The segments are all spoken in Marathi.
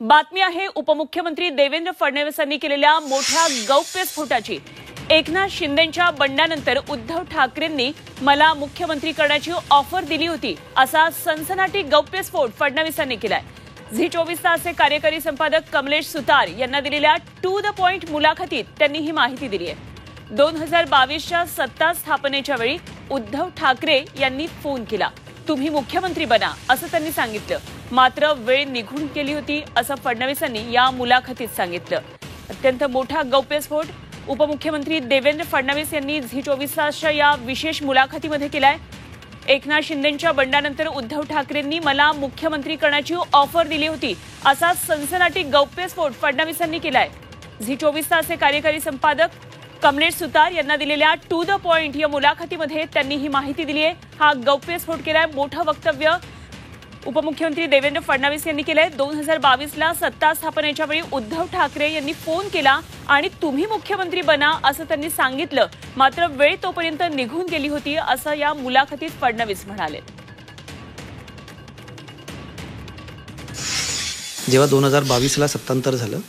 बातमी आहे उपमुख्यमंत्री देवेंद्र फडणवीसांनी केलेल्या मोठ्या गौप्यस्फोटाची। एकनाथ शिंदेंच्या बंडानंतर उद्धव ठाकरेंनी मला मुख्यमंत्री करण्याची ऑफर दिली होती असा सनसनाटी गौप्यस्फोट फडणवीसांनी केलाय। झी 24 तासचे कार्यकारी संपादक कमलेश सुतार यांना दिलेल्या टू द पॉइंट मुलाखतीत त्यांनी ही माहिती दिली आहे। 2022च्या सत्ता स्थापनेच्या वेळी उद्धव ठाकरे यांनी फोन केला, तुम्ही मुख्यमंत्री बना असं त्यांनी सांगितलं, मात्र वेळ निघून गेली होती असं फडणवीसांनी या मुलाखतीत सांगितलं। अत्यंत मोठा गौप्यस्फोट उपमुख्यमंत्री देवेंद्र फडणवीस यांनी झी 24 तासच्या या विशेष मुलाखतीमध्ये केलाय। एकनाथ शिंदेंच्या बंडानंतर उद्धव ठाकरेंनी मला मुख्यमंत्री करण्याची ऑफर दिली होती असा सनसनाटी गौप्यस्फोट फडणवीसांनी केलाय। झी 24 तासचे कार्यकारी संपादक कमलेश सुतार यांना दिलेल्या टू द पॉइंट या मुलाखतीमध्ये त्यांनी ही माहिती दिली आहे। हा गौप्यस्फोट केलाय। मोठं वक्तव्य उपमुख्यमंत्री देवेंद्र फडणवीस यांनी केलंय। 2022ला सत्ता स्थापनेच्या वेळी उद्धव ठाकरे यांनी फोन केला आणि तुम्ही मुख्यमंत्री बना असं त्यांनी सांगितलं, मात्र वेळ तोपर्यंत निघून गेली होती असं या मुलाखतीत फडणवीस म्हणाले। जेव्हा 2022ला सत्तांतर झालं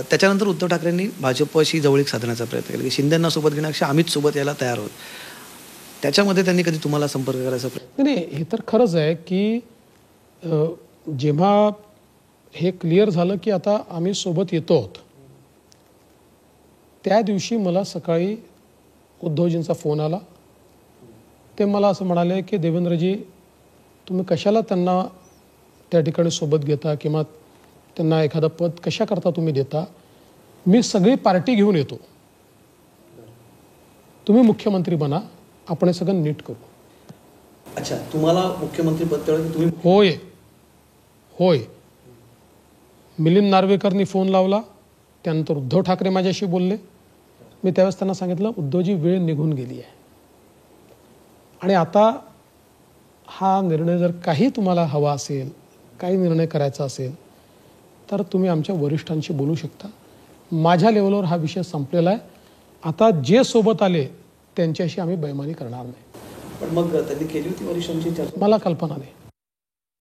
त्याच्यानंतर उद्धव ठाकरेंनी भाजपशी जवळीक साधण्याचा प्रयत्न केला की शिंदेंना सोबत घेण्यापेक्षा आम्हीच सोबत यायला तयार आहोत। त्याच्यामध्ये त्यांनी कधी तुम्हाला संपर्क करायचा प्रयत्न? नाही, हे तर खरंच आहे की जेव्हा हे क्लिअर झालं की आता आम्ही सोबत येतो आहोत, त्या दिवशी मला सकाळी उद्धवजींचा फोन आला। ते मला असं म्हणाले की देवेंद्रजी, तुम्ही कशाला त्यांना त्या ठिकाणी सोबत घेता किंवा त्यांना एखादं पद कशा करता तुम्ही देता? मी सगळी पार्टी घेऊन येतो, तुम्ही मुख्यमंत्री बना, आपण हे सगळं नीट करू। अच्छा, तुम्हाला मुख्यमंत्री पद तुम्ही? होय होय। मिलिंद नार्वेकरनी फोन लावला, त्यानंतर उद्धव ठाकरे माझ्याशी बोलले। मी त्यावेळेस त्यांना सांगितलं, उद्धवजी वेळ निघून गेली आहे आणि आता हा निर्णय जर काही तुम्हाला हवा असेल, काही निर्णय करायचा असेल तर तुम्ही आमच्या वरिष्ठांशी बोलू शकता। माझ्या लेवलवर हा विषय संपलेला आहे। आता जे सोबत आले त्यांच्याशी आम्ही बैमानी करणार नाही। पण मग त्यांनी केली होती वरिष्ठांची चर्चा? मला कल्पना नाही।